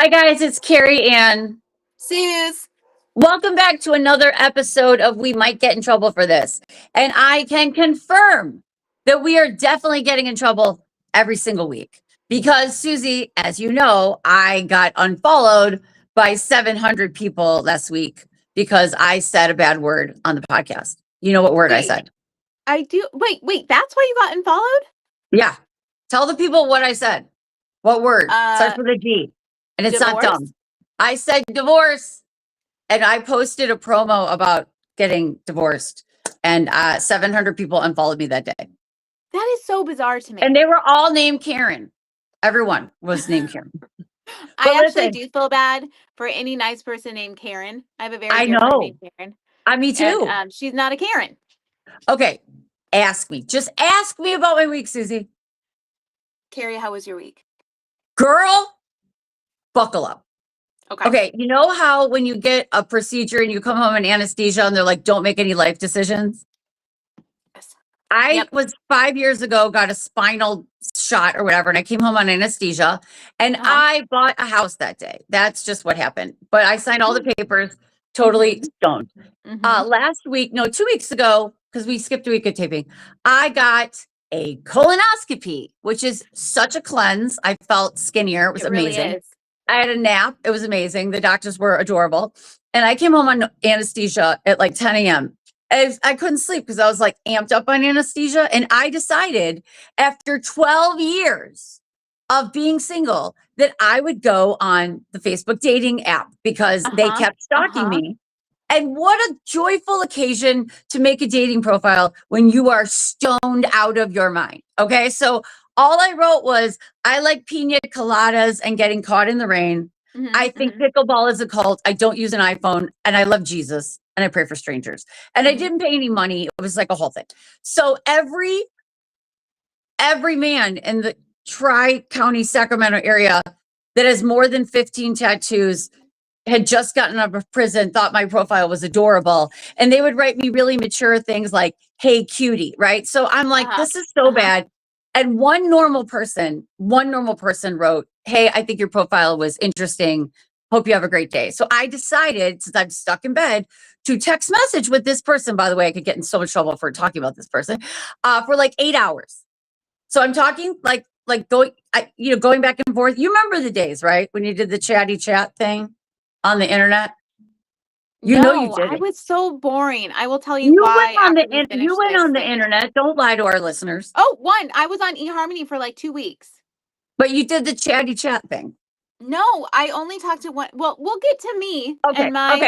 Hi guys, it's Carrie Ann. Sus. Welcome back to another episode of We Might Get in Trouble for This. And I can confirm that we are definitely getting in trouble every single week. Because Susie, as you know, I got unfollowed by 700 people last week because I said a bad word on the podcast. You know what word I said? I do. Wait, that's why you got unfollowed? Yeah. Tell the people what I said. What word? Starts with a D. And it's divorce? not dumb. I said divorce. And I posted a promo about getting divorced. And 700 people unfollowed me that day. That is so bizarre to me. And they were all named Karen. Everyone was named Karen. I actually do feel bad for any nice person named Karen. I have a very dear friend named Karen. Me too. And, she's not a Karen. Okay. Ask me. Just ask me about my week, Susie. Carrie, how was your week? Girl, buckle up. Okay. You know how when you get a procedure and you come home in anesthesia and they're like, don't make any life decisions? Yes. I was 5 years ago, got a spinal shot or whatever, and I came home on anesthesia and I bought a house that day. That's just what happened. But I signed all the papers, totally stoned. Last week, no, 2 weeks ago, because we skipped a week of taping, I got a colonoscopy, which is such a cleanse. I felt skinnier. It was amazing. Really is. I had a nap. It was amazing. The doctors were adorable. And I came home on anesthesia at like 10 a.m. I couldn't sleep because I was like amped up on anesthesia. And I decided after 12 years of being single that I would go on the Facebook dating app because they kept stalking me. And what a joyful occasion to make a dating profile when you are stoned out of your mind. Okay. So all I wrote was, I like pina coladas and getting caught in the rain. I think pickleball is a cult. I don't use an iPhone and I love Jesus and I pray for strangers. And I didn't pay any money. It was like a whole thing. So every man in the Tri-County Sacramento area that has more than 15 tattoos had just gotten out of prison, thought my profile was adorable. And they would write me really mature things like, hey, cutie, right? So I'm like, this is so bad. And one normal person wrote, hey, I think your profile was interesting. Hope you have a great day. So I decided, since I'm stuck in bed, to text message with this person. By the way, I could get in so much trouble for talking about this person for like 8 hours. So I'm talking like going back and forth. You remember the days, right? When you did the chatty chat thing on the internet? You know you did. I was so boring. I will tell you why. You went on the internet. Don't lie to our listeners. I was on eHarmony for like 2 weeks. But you did the chatty chat thing. No, I only talked to one. Well, we'll get to me and my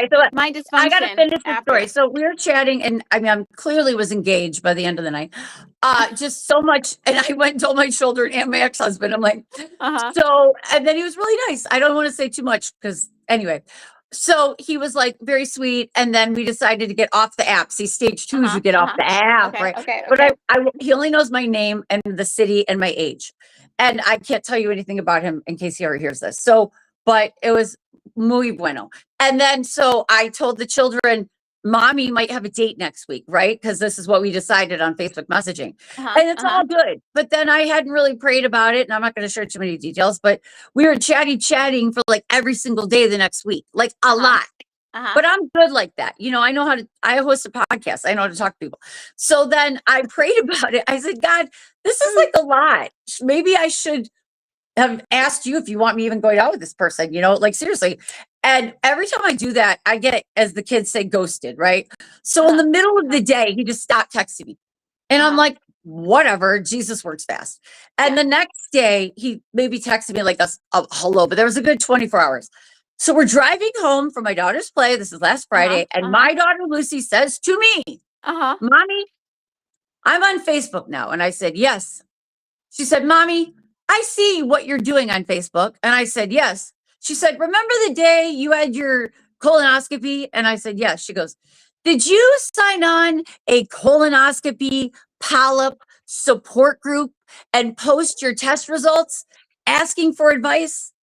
dysfunction. I got to finish the story. So we were chatting, and I mean, I clearly was engaged by the end of the night. Just so much. And I went and told my children and my ex-husband, I'm like, so, and then he was really nice. I don't want to say too much because anyway. So he was like very sweet. And then we decided to get off the app. See, stage 2 is you get off the app, right? But he only knows my name and the city and my age. And I can't tell you anything about him in case he ever hears this. So, but it was muy bueno. And then, so I told the children, mommy might have a date next week, right? Because this is what we decided on Facebook messaging. And it's all good. But then I hadn't really prayed about it. And I'm not going to share too many details, but we were chatting for like every single day the next week, like a lot. But I'm good like that. You know, I host a podcast. I know how to talk to people. So then I prayed about it. I said, God, this is like a lot. Maybe I should have asked you if you want me even going out with this person, you know, like seriously. And every time I do that, I get, as the kids say, ghosted, right? So in the middle of the day, he just stopped texting me. And I'm like, whatever, Jesus works fast. And the next day, he maybe texted me like a hello, but there was a good 24 hours. So we're driving home from my daughter's play. This is last Friday. And my daughter, Lucy, says to me, Mommy, I'm on Facebook now. And I said, yes. She said, Mommy, I see what you're doing on Facebook. And I said, yes. She said, remember the day you had your colonoscopy? And I said, yes. She goes, did you sign on a colonoscopy polyp support group and post your test results asking for advice?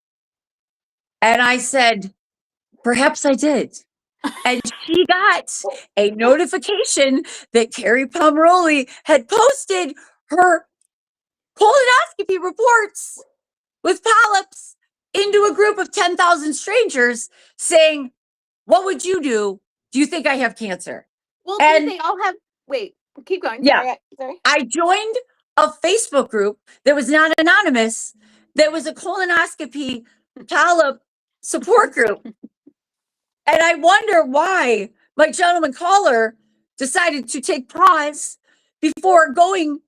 And I said, perhaps I did. And she got a notification that Carrie Pomeroli had posted her colonoscopy reports with polyps into a group of 10,000 strangers saying, what would you do? Do you think I have cancer? Well, since they all have, wait, keep going. Yeah. Sorry. I joined a Facebook group that was not anonymous. That was a colonoscopy polyp support group. And I wonder why my gentleman caller decided to take pause before going,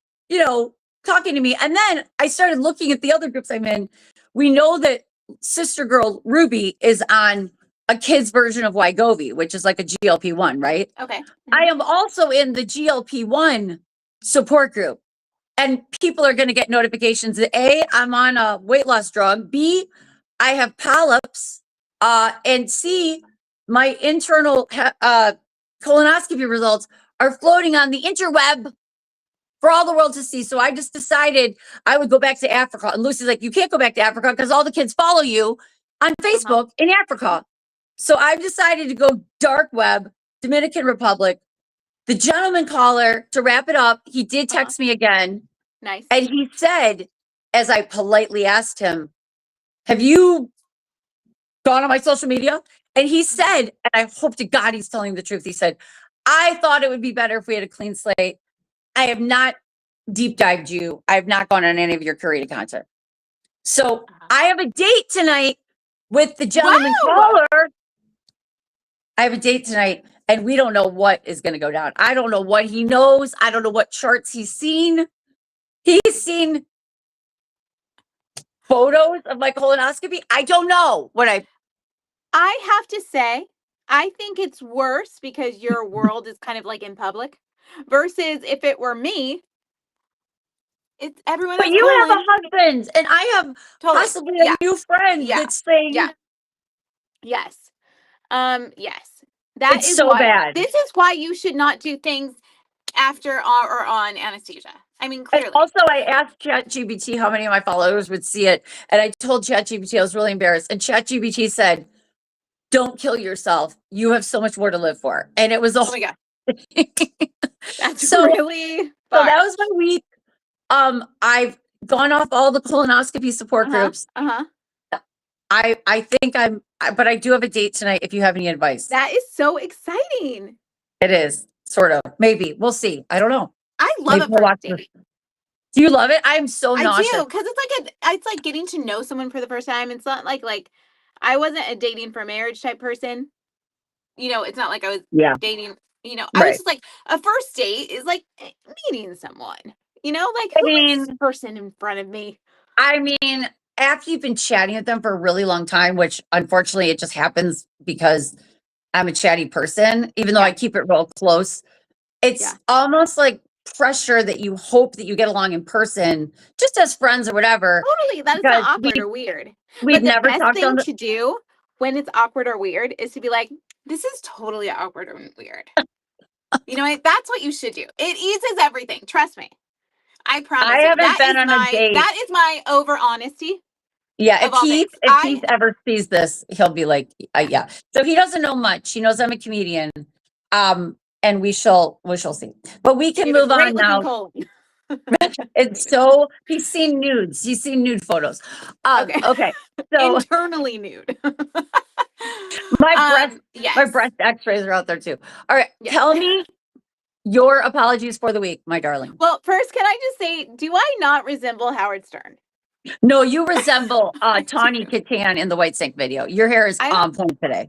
talking to me. And then I started looking at the other groups I'm in. We know that sister girl Ruby is on a kid's version of Wegovy, which is like a GLP-1, right? Okay. I am also in the GLP-1 support group. And people are going to get notifications that A, I'm on a weight loss drug. B, I have polyps. And C, my internal colonoscopy results are floating on the interweb for all the world to see. So I just decided I would go back to Africa. And Lucy's like, you can't go back to Africa because all the kids follow you on Facebook in Africa. So I've decided to go dark web, Dominican Republic. The gentleman caller, to wrap it up, he did text me again. Nice. And he said, as I politely asked him, have you gone on my social media? And he said, and I hope to God he's telling the truth. He said, I thought it would be better if we had a clean slate. I have not deep dived you. I have not gone on any of your curated content. So I have a date tonight with the gentleman caller. I have a date tonight, and we don't know what is going to go down. I don't know what he knows. I don't know what charts he's seen. He's seen photos of my colonoscopy. I don't know what I have to say, I think it's worse because your world is kind of like in public versus if it were me, it's everyone. But you have a husband and I have possibly a new friend that's saying, yes. Yes. That it's is so why, bad. This is why you should not do things after or on anesthesia. I mean, clearly. And also, I asked ChatGPT how many of my followers would see it. And I told ChatGPT I was really embarrassed. And ChatGPT said, don't kill yourself. You have so much more to live for. And it was oh my God. That's so, really far. So that was my week. I've gone off all the colonoscopy support groups. I think but I do have a date tonight if you have any advice. That is so exciting. It is, sort of. Maybe. We'll see. I don't know. I love a first date. Do you love it? I'm so nauseous. I do, because it's like getting to know someone for the first time. It's not like I wasn't a dating for marriage type person. It's not like I was dating, I was just like, a first date is like meeting someone, who is this person in front of me? I mean, after you've been chatting with them for a really long time, which unfortunately it just happens because I'm a chatty person, even though I keep it real close. It's almost like pressure that you hope that you get along in person, just as friends or whatever. Totally. That is not awkward or weird. We've never talked on the... to do when it's awkward or weird is to be like, this is totally awkward or weird. That's what you should do. It eases everything. Trust me. I promise. I haven't been on a date. That is my over honesty. Yeah, if Heath ever sees this, he'll be like, yeah. So he doesn't know much. He knows I'm a comedian. And we shall see. But we can move on now. It's so he's seen nudes. He's seen nude photos. Okay. So internally nude. my breast x-rays are out there too. All right. Yes. Tell me your apologies for the week, my darling. Well, first, can I just say, do I not resemble Howard Stern? No, you resemble Tawny Katan in the White Snake video. Your hair is on point today.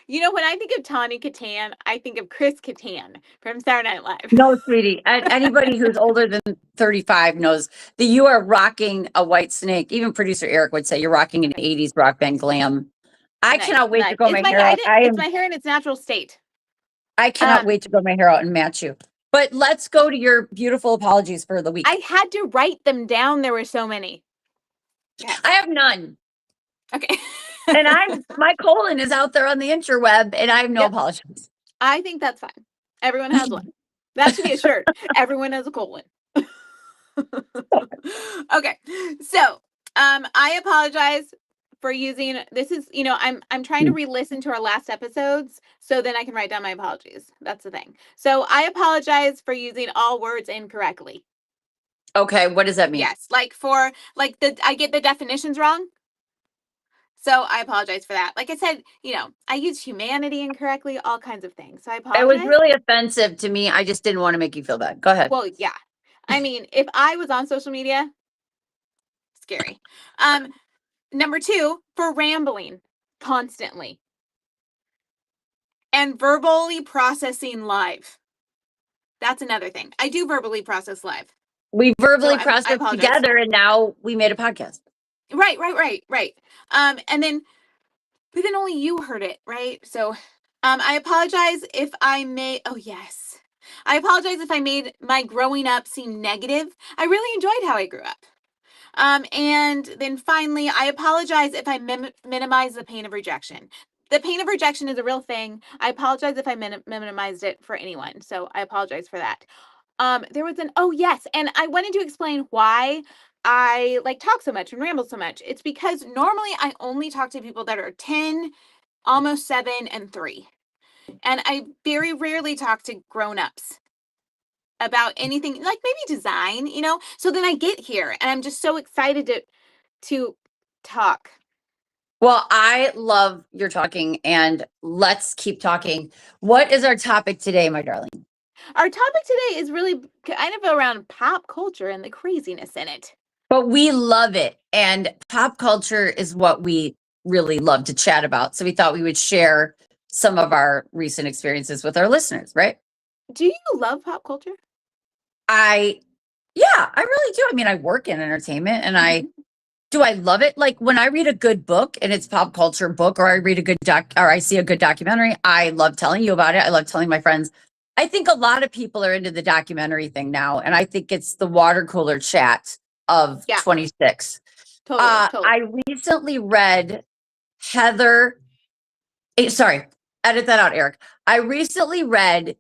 When I think of Tawny Katan, I think of Chris Kattan from Saturday Night Live. No, sweetie. Anybody who's older than 35 knows that you are rocking a White Snake. Even producer Eric would say you're rocking an 80s rock band glam. I cannot wait to grow my hair out. It's my hair in its natural state. I cannot wait to grow my hair out and match you. But let's go to your beautiful apologies for the week. I had to write them down. There were so many. Yes. I have none. Okay. And my colon is out there on the interweb and I have no apologies. I think that's fine. Everyone has one. That should be a shirt. Everyone has a colon. Okay. So, I apologize for using, this is, I'm trying to re-listen to our last episodes so then I can write down my apologies. That's the thing. So I apologize for using all words incorrectly. Okay. What does that mean? Yes. I get the definitions wrong. So I apologize for that. Like I said, I used humanity incorrectly, all kinds of things. So I apologize. It was really offensive to me. I just didn't want to make you feel bad. Go ahead. Well, yeah. I mean, if I was on social media, scary. Number 2, for rambling constantly and verbally processing live. That's another thing. I do verbally process live. We verbally processed together, and now we made a podcast. Right. And then, but then only you heard it, right? So, I apologize if I I apologize if I made my growing up seem negative. I really enjoyed how I grew up. And then finally, I apologize if I minimize the pain of rejection. The pain of rejection is a real thing. I apologize if I minimized it for anyone. So I apologize for that. There was and I wanted to explain why I talk so much and ramble so much. It's because normally I only talk to people that are 10, almost 7, and 3. And I very rarely talk to grown-ups about anything, like maybe design, So then I get here and I'm just so excited to talk. Well, I love your talking, and let's keep talking. What is our topic today, my darling? Our topic today is really kind of around pop culture and the craziness in it. But we love it, and pop culture is what we really love to chat about. So we thought we would share some of our recent experiences with our listeners, right? Do you love pop culture? I really do. I mean, I work in entertainment, and do I love it? Like when I read a good book and it's pop culture book, or I read a good or I see a good documentary, I love telling you about it. I love telling my friends. I think a lot of people are into the documentary thing now, and I think it's the water cooler chat of 26. Totally. I recently read sorry, edit that out, Eric. I recently read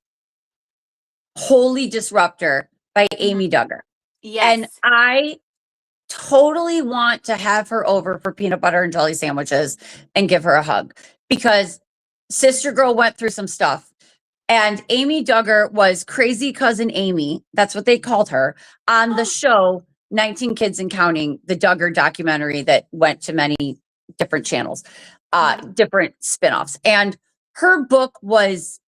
Holy Disruptor by Amy Duggar. Yes. And I totally want to have her over for peanut butter and jelly sandwiches and give her a hug, because Sister Girl went through some stuff, and Amy Duggar was Crazy Cousin Amy. That's what they called her on the show 19 Kids and Counting, the Duggar documentary that went to many different channels, different spinoffs. And her book was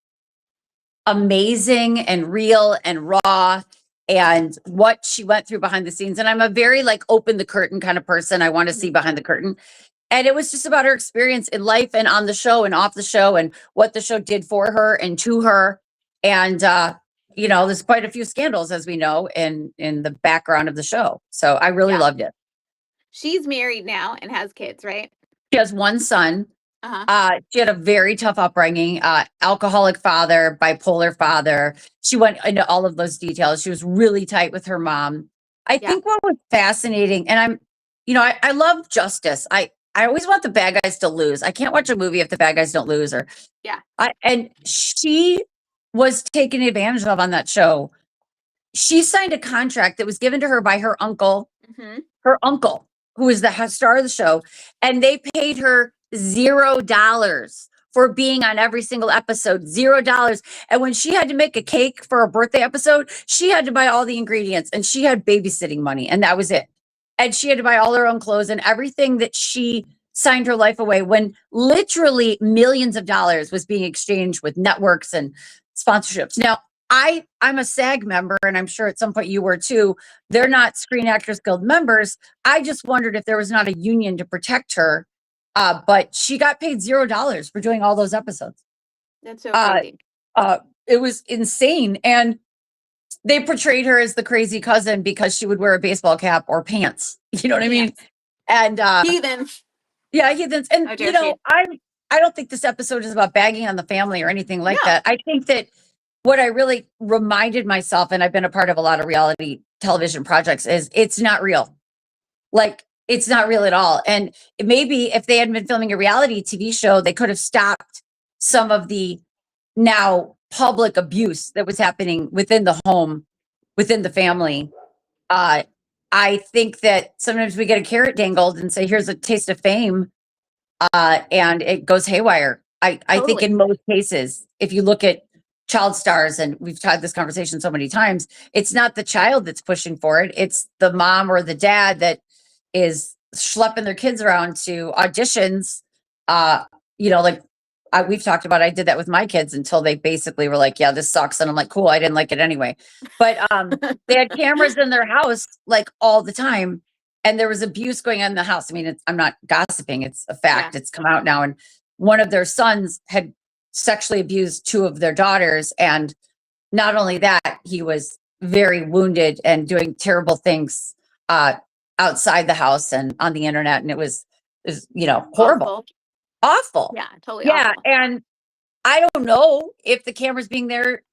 amazing and real and raw, and what she went through behind the scenes. And I'm a very open the curtain kind of person. I want to see behind the curtain. And it was just about her experience in life and on the show and off the show, and what the show did for her and to her. And, there's quite a few scandals, as we know, in the background of the show. So I really loved it. She's married now and has kids, right? She has one son. She had a very tough upbringing, alcoholic father, bipolar father. She went into all of those details. She was really tight with her mom. I think what was fascinating, and I love justice. I always want the bad guys to lose. I can't watch a movie if the bad guys don't lose. And she was taken advantage of on that show. She signed a contract that was given to her by her uncle, who was the star of the show, and they paid her $0 for being on every single episode. $0. And when she had to make a cake for a birthday episode, she had to buy all the ingredients, and she had babysitting money, and that was it. And she had to buy all her own clothes and everything, that she signed her life away, when literally millions of dollars was being exchanged with networks and sponsorships. Now, I'm a SAG member, and I'm sure at some point you were too. They're not Screen Actors Guild members. I just wondered if there was not a union to protect her. But she got paid $0 for doing all those episodes. That's so crazy. It was insane. And they portrayed her as the crazy cousin because she would wear a baseball cap or pants. You know what I mean? And heathens. Yeah, heathens. And I don't think this episode is about bagging on the family or anything like that. I think that what I really reminded myself, and I've been a part of a lot of reality television projects, is it's not real. It's not real at all. And maybe if they hadn't been filming a reality TV show, they could have stopped some of the now public abuse that was happening within the home, within the family. I think that sometimes we get a carrot dangled and say, here's a taste of fame, and it goes haywire. I think in most cases, if you look at child stars, and we've had this conversation so many times, it's not the child that's pushing for it. It's the mom or the dad that is schlepping their kids around to auditions. Like we've talked about, I did that with my kids until they basically were like, yeah, this sucks. And I'm like, cool, I didn't like it anyway. But they had cameras in their house like all the time. And there was abuse going on in the house. I mean, I'm not gossiping. It's a fact. It's come out now. And one of their sons had sexually abused two of their daughters. And not only that, he was very wounded and doing terrible things outside the house and on the internet. And it was horrible. Awful. Yeah, totally awful. And I don't know if the cameras being there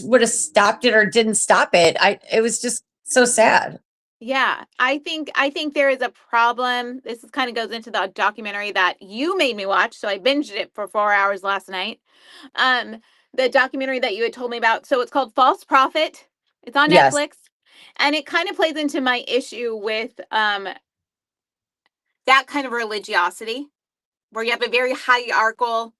would have stopped it or didn't stop it. It was just so sad. Yeah, I think there is a problem. This kind of goes into the documentary that you made me watch, so I binged it for 4 hours last night. The documentary that you had told me about. So it's called False Prophet. It's on Netflix, and it kind of plays into my issue with that kind of religiosity, where you have a very hierarchical.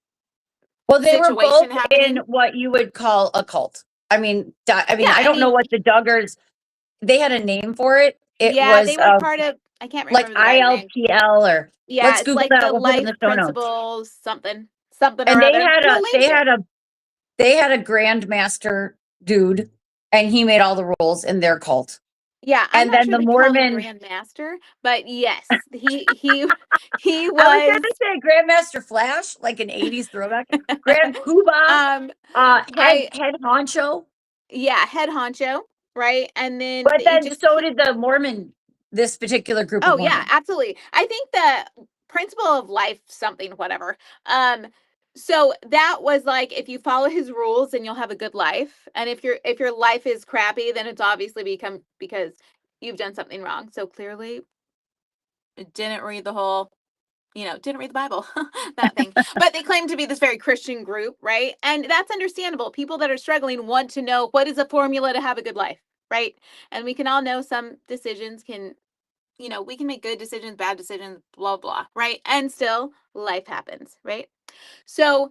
Well, they were both in what you would call a cult. I mean, I don't know what the Duggars. They had a name for it. It was they were part of. I can't remember like ILPL or let's Google like that. the We'll life principles, something. And they had a grandmaster dude, and he made all the rules in their cult. Yeah, and then the Mormon grandmaster, but yes, he was. I was going to say Grandmaster Flash, like an '80s throwback. Grand Poobah, head honcho. Yeah, head honcho, right? And then, but then so did the Mormon. This particular group. Oh yeah, absolutely. I think the principle of life, something, whatever. So that was like, if you follow his rules, then you'll have a good life. And if your life is crappy, then it's obviously because you've done something wrong. So clearly, didn't read the whole, didn't read the Bible, that thing. But they claim to be this very Christian group, right? And that's understandable. People that are struggling want to know, what is a formula to have a good life, right? And we can all know some decisions can, we can make good decisions, bad decisions, blah, blah, right? And still life happens, right? So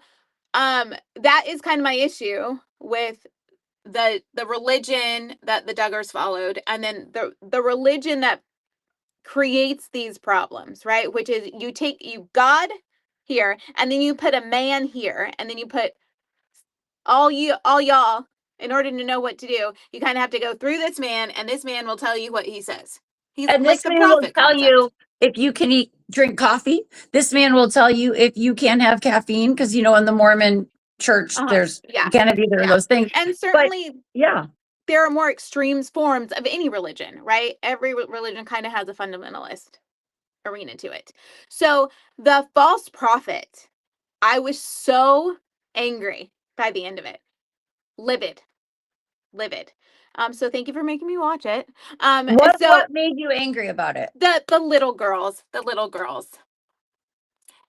that is kind of my issue with the religion that the Duggars followed, and then the religion that creates these problems, right? Which is you God here, and then you put a man here, and then you put all y'all. In order to know what to do, you kind of have to go through this man, and this man will tell you what he says. He's and like this man will tell you if you can drink coffee. This man will tell you if you can't have caffeine, because in the Mormon church, there's can't have either of those things. And certainly, there are more extreme forms of any religion, right? Every religion kind of has a fundamentalist arena to it. So the false prophet, I was so angry by the end of it. Livid. So thank you for making me watch it. What made you angry about it? The little girls.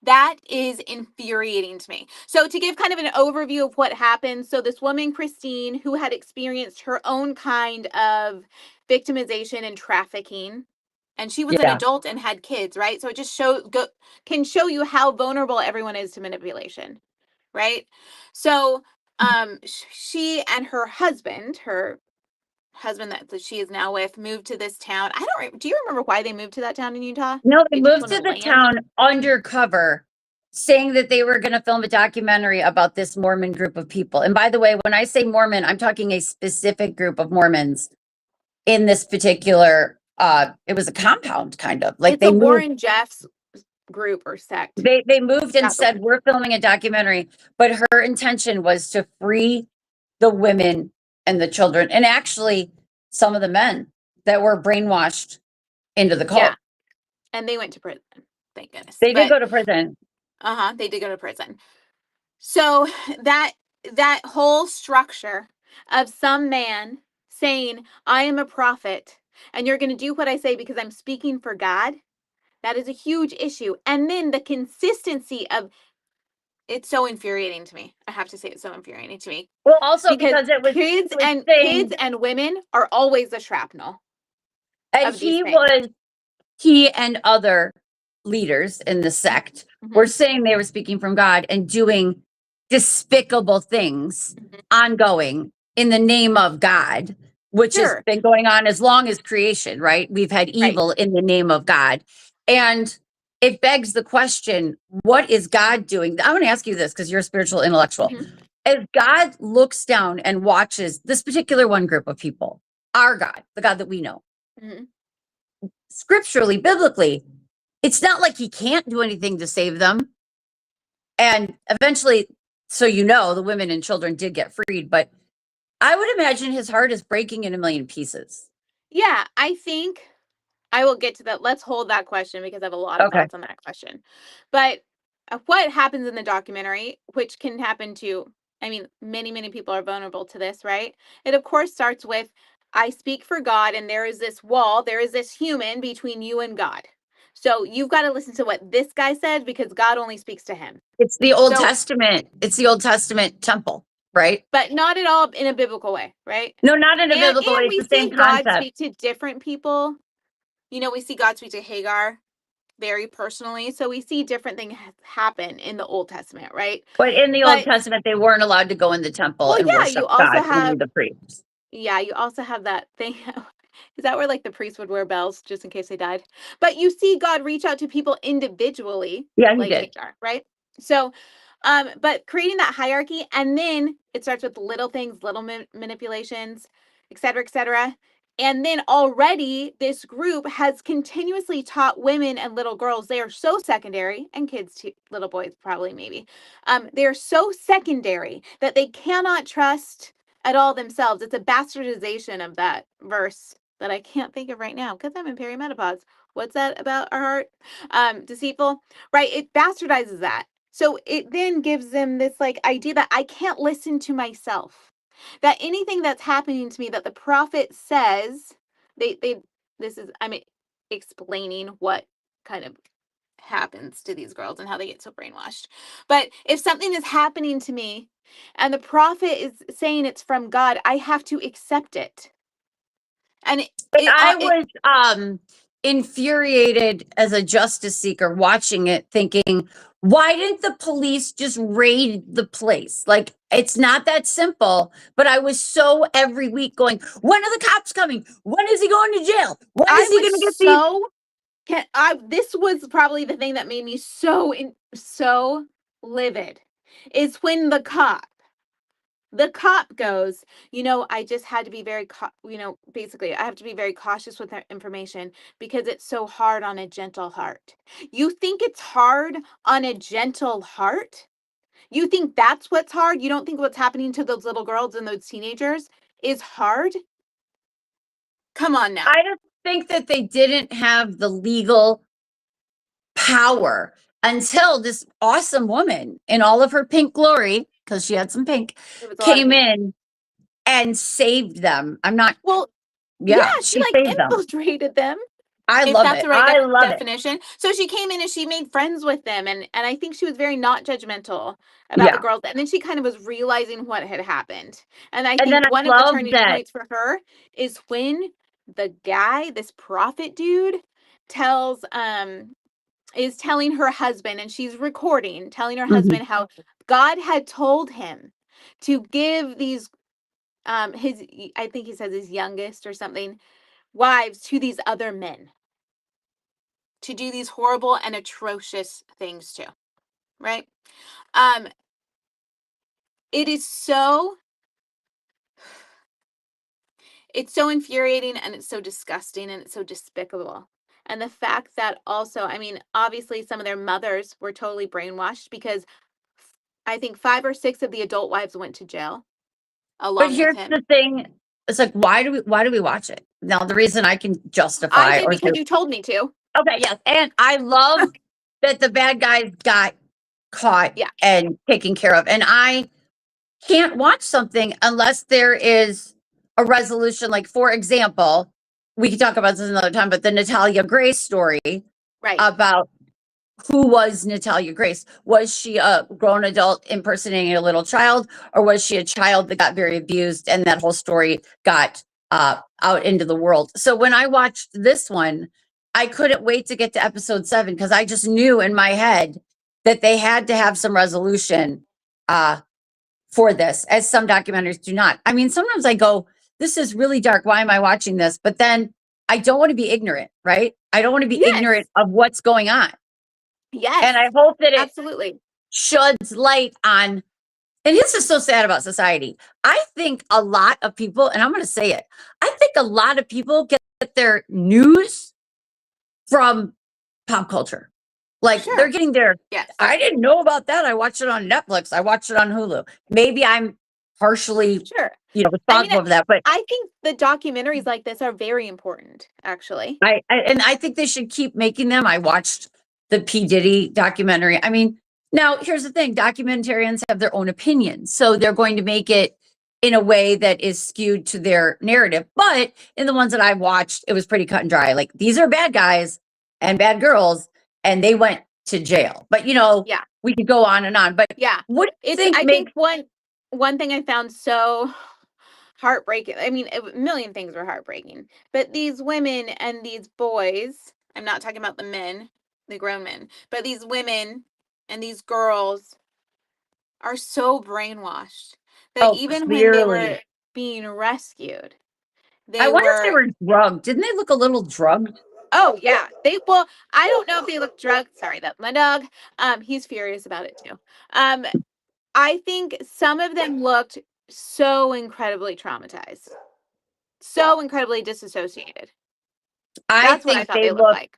That is infuriating to me. So to give kind of an overview of what happened. So this woman, Christine, who had experienced her own kind of victimization and trafficking, and she was an adult and had kids, right? So it just can show you how vulnerable everyone is to manipulation, right? So she and her husband that she is now with, moved to this town. Do you remember why they moved to that town in Utah? No, they moved to the town undercover, saying that they were going to film a documentary about this Mormon group of people. And by the way, when I say Mormon, I'm talking a specific group of Mormons in this particular, it was a compound kind of. Like it's Warren Jeff's group or sect. They moved and said, we're filming a documentary, but her intention was to free the women and the children, and actually some of the men that were brainwashed into the cult. Yeah. And they went to prison. Thank goodness. They did go to prison. They did go to prison. So that whole structure of some man saying, I am a prophet, and you're going to do what I say because I'm speaking for God, that is a huge issue. And then the consistency of it's so infuriating to me. I have to say, it's so infuriating to me. Well, also because it was kids and women are always the shrapnel. And he and other leaders in the sect were saying they were speaking from God and doing despicable things ongoing in the name of God, which has been going on as long as creation, right? We've had evil in the name of God. And it begs the question, what is God doing? I'm going to ask you this because you're a spiritual intellectual. As God looks down and watches this particular one group of people, our God, the God that we know, scripturally, biblically, it's not like he can't do anything to save them. And eventually, so the women and children did get freed, but I would imagine his heart is breaking in a million pieces. Yeah, I think I will get to that. Let's hold that question because I have a lot of thoughts on that question. But what happens in the documentary, which can happen to, many, many people are vulnerable to this, right? It, of course, starts with, I speak for God, and there is this wall, there is this human between you and God. So you've got to listen to what this guy says because God only speaks to him. It's the Old Testament. It's the Old Testament temple, right? But not at all in a biblical way, right? No, not in a biblical way. It's the same concept. God speak to different people. We see God speak to Hagar very personally. So we see different things happen in the Old Testament, right? But in the Old Testament, they weren't allowed to go in the temple and worship God, only the priests. Yeah, you also have that thing. Is that where like the priests would wear bells just in case they died? But you see God reach out to people individually. Yeah, he like did. Hagar, right? So, but creating that hierarchy, and then it starts with little things, little manipulations, et cetera, and then already this group has continuously taught women and little girls, they are so secondary, and kids too, little boys probably maybe, they're so secondary that they cannot trust at all themselves. It's a bastardization of that verse that I can't think of right now because I'm in perimenopause. What's that about our heart? Deceitful, right? It bastardizes that. So it then gives them this like idea that I can't listen to myself, that anything that's happening to me that the prophet says, I'm explaining what kind of happens to these girls and how they get so brainwashed. But if something is happening to me and the prophet is saying it's from God, I have to accept it. And I was infuriated as a justice seeker watching it, thinking, why didn't the police just raid the place? Like, it's not that simple. But I was so every week going, when are the cops coming? When is he going to jail? When is he going to get this was probably the thing that made me so livid, is when the cop goes, I just had to be very, basically, I have to be very cautious with that information because it's so hard on a gentle heart. You think it's hard on a gentle heart? You think that's what's hard? You don't think what's happening to those little girls and those teenagers is hard? Come on now. I don't think that they didn't have the legal power until this awesome woman in all of her pink glory, because she had some pink, came in and saved them. She like infiltrated them. I love it. I love definition. So she came in and she made friends with them, and I think she was very not judgmental about the girls. And then she kind of was realizing what had happened. And I think one of the turning points for her is when the guy, this prophet dude, is telling her husband, and she's recording, telling her husband how God had told him to give these I think he says his youngest or something, wives to these other men, to do these horrible and atrocious things to, right? It's so infuriating, and it's so disgusting, and it's so despicable. And the fact that also, obviously some of their mothers were totally brainwashed, because I think 5 or 6 of the adult wives went to jail along with him. But here's the thing. It's like, why do we watch it? Now, the reason I can justify. I did because you told me to. Okay, yes. And I love that the bad guys got caught and taken care of. And I can't watch something unless there is a resolution. Like, for example, we can talk about this another time, but the Natalia Grace story, about who was Natalia Grace. Was she a grown adult impersonating a little child, or was she a child that got very abused, and that whole story got out into the world? So when I watched this one, I couldn't wait to get to episode 7, because I just knew in my head that they had to have some resolution for this, as some documentaries do not. Sometimes I go, this is really dark. Why am I watching this? But then I don't want to be ignorant, right? I don't want to be Yes. ignorant of what's going on. Yes. And I hope that it absolutely sheds light on, and this is so sad about society. I think a lot of people, and I'm going to say it, I think a lot of people get their news from pop culture. Like Sure. they're getting their, Yes. I didn't know about that. I watched it on Netflix. I watched it on Hulu. Maybe I'm partially, Sure. responsible for that. But I think the documentaries like this are very important, actually. And I think they should keep making them. I watched the P. Diddy documentary. I mean, now here's the thing, documentarians have their own opinions. So they're going to make it in a way that is skewed to their narrative. But in the ones that I watched, it was pretty cut and dry. Like these are bad guys and bad girls, and they went to jail. But Yeah. we could go on and on. But Yeah. what do you think I think one thing I found so heartbreaking. I mean, a million things were heartbreaking, but these women and these boys, I'm not talking about the men, the grown men, but these women and these girls are so brainwashed that even when they were being rescued, I wonder if they were drugged. Didn't they look a little drugged? Oh yeah. I don't know if they look drugged. Sorry, that's my dog. He's furious about it too. I think some of them looked so incredibly traumatized, so incredibly disassociated. That's what I thought they looked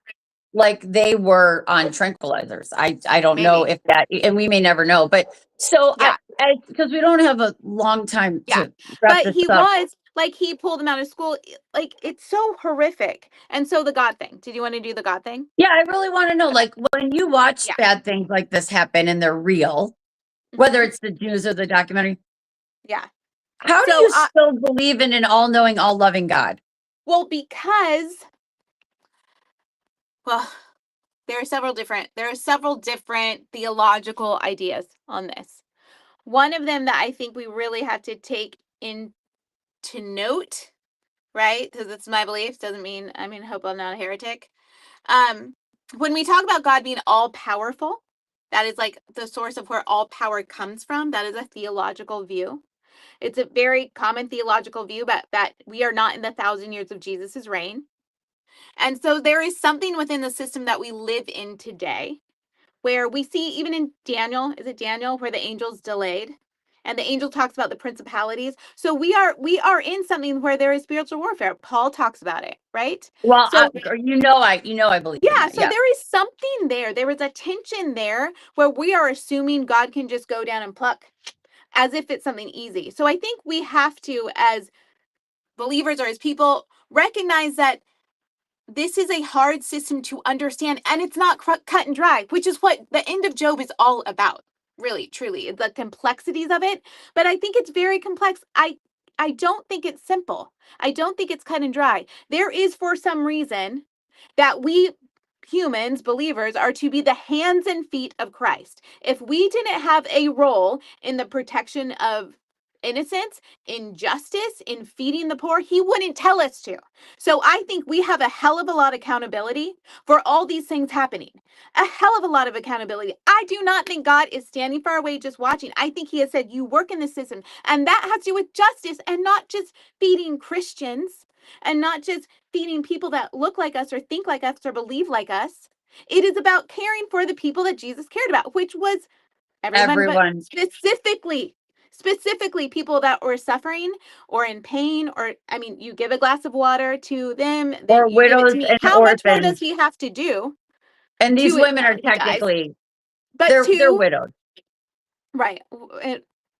like they were on tranquilizers. I don't know Maybe. if that, and we may never know, but so Yeah. because we don't have a long time Yeah. to wrap But this up. he pulled them out of school. Like, it's so horrific. And so the God thing. Did you want to do the God thing? Yeah, I really want to know, like when you watch Yeah. bad things like this happen and they're real, whether it's the news or the documentary. Yeah. How do you still believe in an all-knowing, all-loving God? Well, because there are several different theological ideas on this. One of them that I think we really have to take into note, right? Because it's my belief, doesn't mean, hope I'm not a heretic. When we talk about God being all powerful, that is like the source of where all power comes from. That is a theological view. It's a very common theological view, but that we are not in the 1,000 years of Jesus's reign. And so there is something within the system that we live in today where we see, even in Daniel, is it Daniel, where the angel's delayed? And the angel talks about the principalities. So we are in something where there is spiritual warfare. Paul talks about it, right? Well, so, I believe. Yeah, so there is something there. There is a tension there where we are assuming God can just go down and pluck as if it's something easy. So I think we have to, as believers or as people, recognize that this is a hard system to understand, and it's not cut and dry, which is what the end of Job is all about. Really, truly, the complexities of it. But I think it's very complex. I don't think it's simple. I don't think it's cut and dry. There is, for some reason, that we humans, believers, are to be the hands and feet of Christ. If we didn't have a role in the protection of innocence, in justice, in feeding the poor, he wouldn't tell us to. So I think we have a hell of a lot of accountability for all these things happening. A hell of a lot of accountability. I do not think God is standing far away just watching. I think he has said, you work in the system, and that has to do with justice and not just feeding Christians and not just feeding people that look like us or think like us or believe like us. It is about caring for the people that Jesus cared about, which was everyone. But specifically people that were suffering or in pain, or you give a glass of water to them, then or you give it to me. How much more does he have to do? And these women are technically, but they're widowed, right?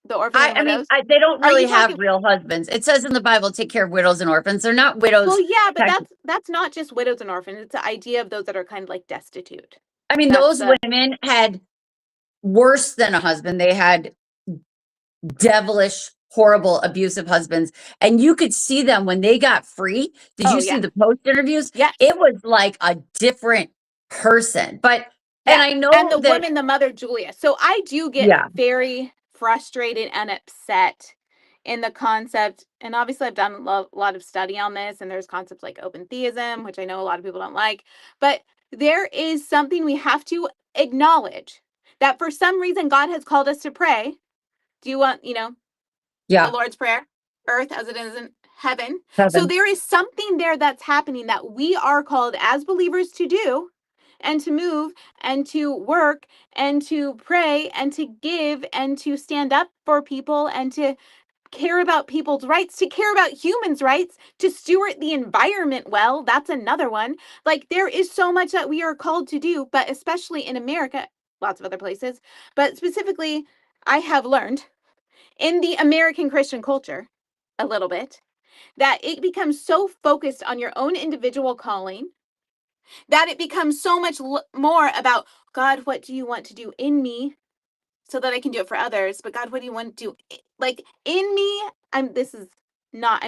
The orphans and widows. They don't really have real husbands. It says in the Bible, take care of widows and orphans. They're not widows. Well, yeah, but that's not just widows and orphans. It's the idea of those that are kind of like destitute. Those women had worse than a husband. They had devilish, horrible, abusive husbands. And you could see them when they got free. Did you see the post interviews? Yes. It was like a different person. But, and I know and the woman, the mother, Julia. So I do get very frustrated and upset in the concept. And obviously I've done a lot of study on this, and there's concepts like open theism, which I know a lot of people don't like, but there is something we have to acknowledge, that for some reason God has called us to pray. Do you want, the Lord's Prayer, earth as it is in Heaven. So there is something there that's happening that we are called as believers to do and to move and to work and to pray and to give and to stand up for people and to care about people's rights, to care about humans' rights, to steward the environment well. That's another one. Like, there is so much that we are called to do, but especially in America, lots of other places, but specifically, I have learned in the American Christian culture a little bit that it becomes so focused on your own individual calling that it becomes so much more about, God, what do you want to do in me so that I can do it for others? But God, what do you want to do like in me? I'm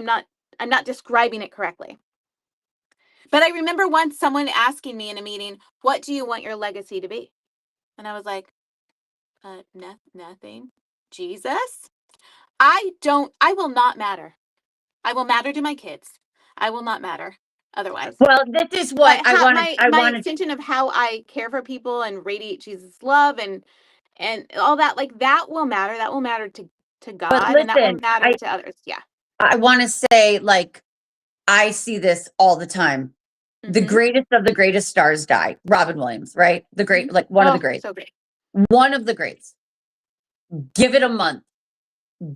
not describing it correctly. But I remember once someone asking me in a meeting, what do you want your legacy to be? And I was like, nothing. Jesus? I will not matter. I will matter to my kids. I will not matter otherwise. Well, this is what I wanted. My extension of how I care for people and radiate Jesus' love and all that, like, that will matter. That will matter to God, listen, and that will matter to others. Yeah. I want to say, like, I see this all the time. Mm-hmm. The greatest of the greatest stars die. Robin Williams, right? The great, like one of the greats. So great. One of the greats. Give it a month.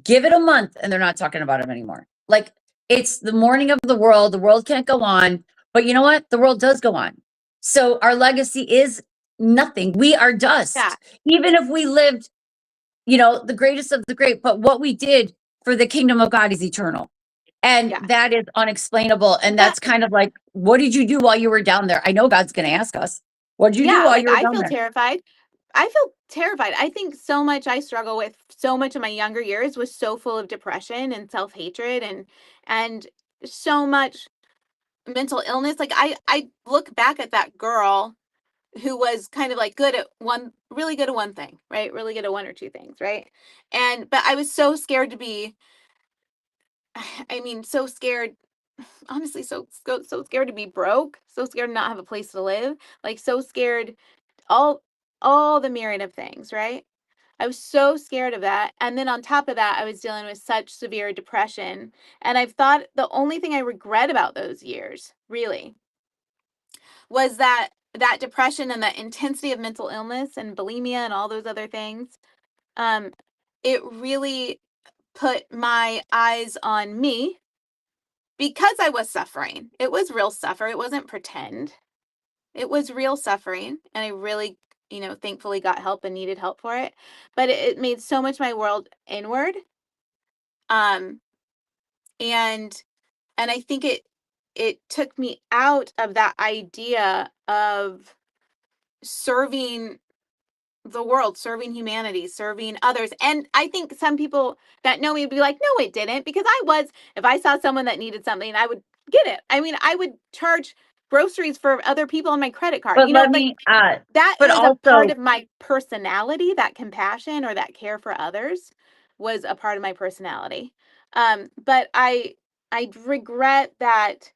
Give it a month, and they're not talking about him anymore. Like, it's the morning of the world. The world can't go on. But you know what? The world does go on. So our legacy is nothing. We are dust. Yeah. Even if we lived, the greatest of the great, but what we did for the kingdom of God is eternal. And that is unexplainable. And that's kind of like, what did you do while you were down there? I know God's going to ask us. What did you do while you were down there? I feel terrified. I think so much I struggle with so much of my younger years was so full of depression and self-hatred and so much mental illness. Like, I look back at that girl who was kind of like really good at one thing, right? Really good at one or two things, right? But I was so scared so scared, honestly, so scared to be broke, so scared to not have a place to live, like so scared, all the myriad of things, right? I was so scared of that. And then on top of that, I was dealing with such severe depression. And I've thought the only thing I regret about those years, really, was that depression and that intensity of mental illness and bulimia and all those other things. It really put my eyes on me because I was suffering. It was real suffer. It wasn't pretend. It was real suffering. And I really, thankfully got help and needed help for it. But it made so much my world inward. And I think it took me out of that idea of serving the world, serving humanity, serving others. And I think some people that know me would be like, no, it didn't. Because if I saw someone that needed something, I would get it. I mean, I would charge groceries for other people on my credit card. But that was also a part of my personality. That compassion or that care for others was a part of my personality. But I regret that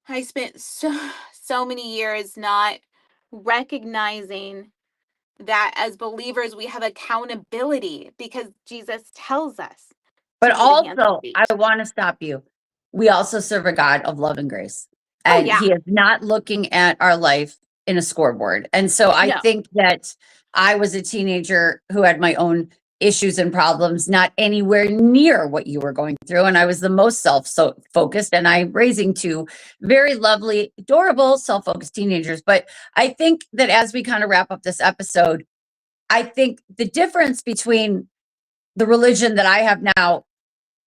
I spent so many years not recognizing that as believers we have accountability because Jesus tells us. But also, I want to stop you. We also serve a God of love and grace. And he is not looking at our life in a scoreboard. And so I think that I was a teenager who had my own issues and problems, not anywhere near what you were going through. And I was the most self-focused, and I'm raising two very lovely, adorable, self-focused teenagers. But I think that as we kind of wrap up this episode, I think the difference between the religion that I have now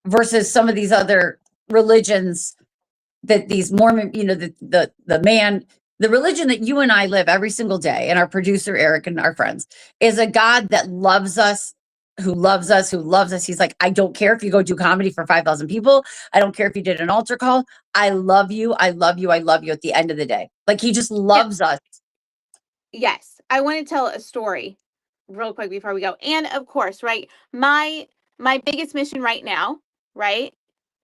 versus some of these other religions that these Mormon, the religion that you and I live every single day, and our producer, Eric, and our friends, is a God that loves us, who loves us, who loves us. He's like, I don't care if you go do comedy for 5,000 people. I don't care if you did an altar call. I love you. I love you. I love you at the end of the day. Like, he just loves us. Yes. I want to tell a story real quick before we go. And of course, right, my biggest mission right now, right,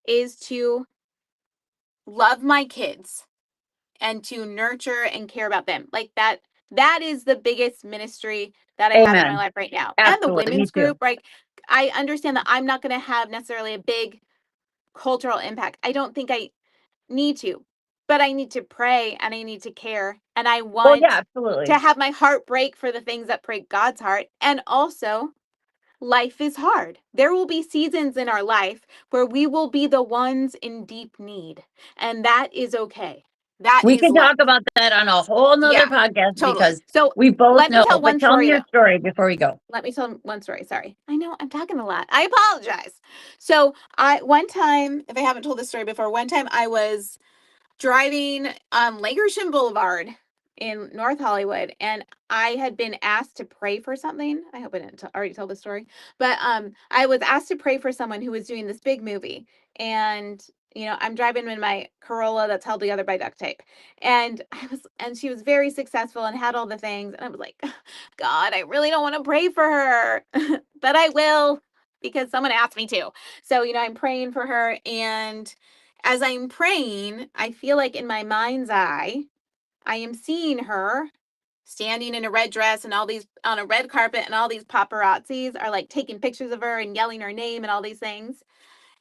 is to love my kids and to nurture and care about them. Like that is the biggest ministry that I have in my life right now. Absolutely. And the women's group, right? I understand that I'm not going to have necessarily a big cultural impact. I don't think I need to, but I need to pray and I need to care. And I want absolutely. to have my heart break for the things that break God's heart. And also, life is hard. There will be seasons in our life where we will be the ones in deep need. And that is okay. We can talk about that on a whole nother podcast because we both know. But tell me your story before we go. Let me tell one story. Sorry. I know I'm talking a lot. I apologize. So one time, if I haven't told this story before, one time I was driving on Lake Gershon Boulevard in North Hollywood, and I had been asked to pray for something. I hope I didn't already tell the story, but I was asked to pray for someone who was doing this big movie, and I'm driving in my Corolla that's held together by duct tape, and she was very successful and had all the things, and I was like, God, I really don't want to pray for her, but I will because someone asked me to. So I'm praying for her, and as I'm praying, I feel like in my mind's eye, I am seeing her standing in a red dress and on a red carpet, and all these paparazzis are like taking pictures of her and yelling her name and all these things.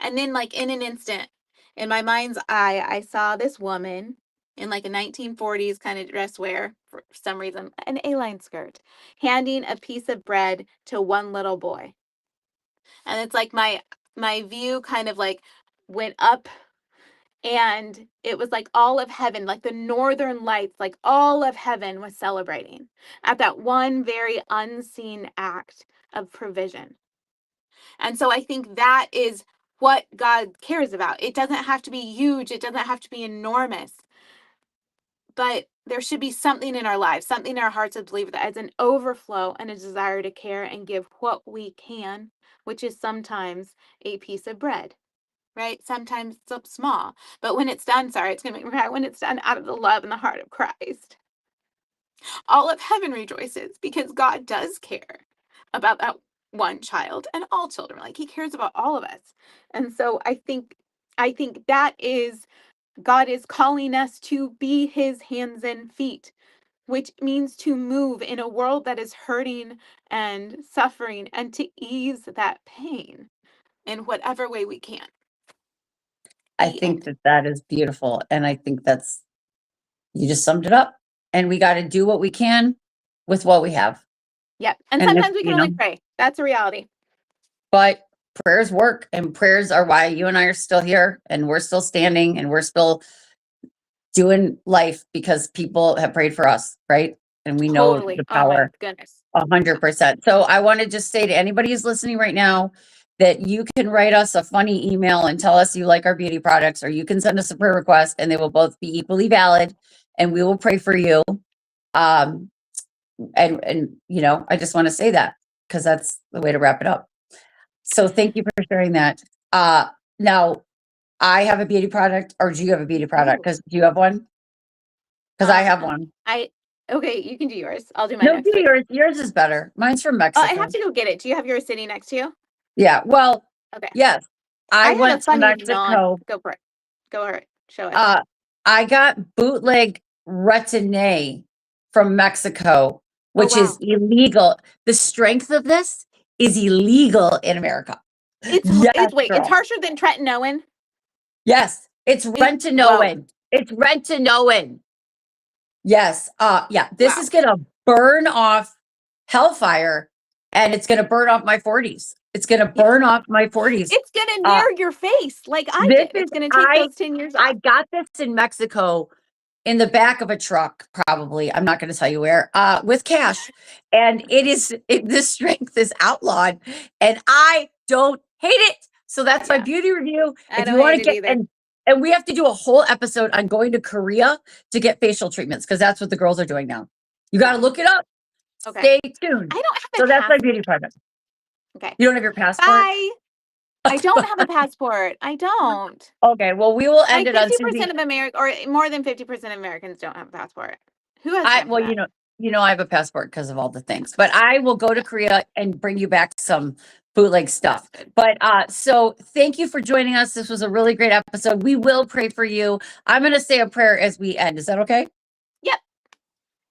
And then like in an instant, in my mind's eye, I saw this woman in like a 1940s kind of dress wear, for some reason, an A-line skirt, handing a piece of bread to one little boy. And it's like my view kind of like went up, and it was like all of heaven, like the northern lights, like all of heaven was celebrating at that one very unseen act of provision. And so I think that is what God cares about. It doesn't have to be huge. It doesn't have to be enormous. But there should be something in our lives, something in our hearts of belief that has an overflow and a desire to care and give what we can, which is sometimes a piece of bread. Right? Sometimes it's up small, but when it's done, it's going to make me cry. When it's done out of the love and the heart of Christ, all of heaven rejoices because God does care about that one child and all children. Like he cares about all of us. And so I think that is, God is calling us to be his hands and feet, which means to move in a world that is hurting and suffering and to ease that pain in whatever way we can. I think that is beautiful. And I think you just summed it up. And we got to do what we can with what we have. Yep. And sometimes we can only pray. That's a reality. But prayers work, and prayers are why you and I are still here, and we're still standing, and we're still doing life because people have prayed for us, right? And we know the power. Oh my goodness. 100%. So I want to just say to anybody who's listening right now that you can write us a funny email and tell us you like our beauty products, or you can send us a prayer request, and they will both be equally valid, and we will pray for you. And I just want to say that because that's the way to wrap it up. So thank you for sharing that. Now I have a beauty product, or do you have a beauty product? Because do you have one? Because I have one. Okay, you can do yours. I'll do mine next week. Yours. Yours is better. Mine's from Mexico. I have to go get it. Do you have yours sitting next to you? Yeah. Well, okay. Yes. I went to Mexico. Go for it. Go for it. Show it. I got bootleg retin-A from Mexico, which is illegal. The strength of this is illegal in America. It's harsher than tretinoin. Yes. It's retinoin. It's retinoin. Yes. This is going to burn off hellfire, and it's going to burn off my 40s. It's going to burn off my 40s. It's going to near your face like I did. It's going to take those 10 years off. I got this in Mexico in the back of a truck, probably. I'm not going to tell you where, with cash. And the strength is outlawed, and I don't hate it. So that's my beauty review. If you want to get and we have to do a whole episode on going to Korea to get facial treatments, because that's what the girls are doing now. You got to look it up. Okay. Stay tuned. I don't have So that's my beauty product. Okay. You don't have your passport? Bye. I don't have a passport. I don't. Okay. Well, we will end it on 50% of America, or more than 50% of Americans don't have a passport. Who has that? Well, I have a passport because of all the things, but I will go to Korea and bring you back some bootleg stuff. But so thank you for joining us. This was a really great episode. We will pray for you. I'm going to say a prayer as we end. Is that okay? Yep.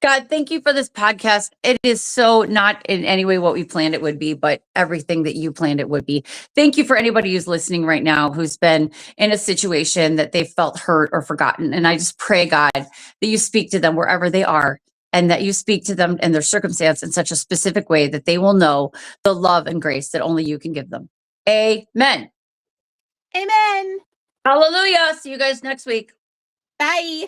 God, thank you for this podcast. It is so not in any way what we planned it would be, but everything that you planned it would be. Thank you for anybody who's listening right now, who's been in a situation that they felt hurt or forgotten. And I just pray, God, that you speak to them wherever they are, and that you speak to them and their circumstance in such a specific way that they will know the love and grace that only you can give them. Amen. Amen. Hallelujah. See you guys next week. Bye.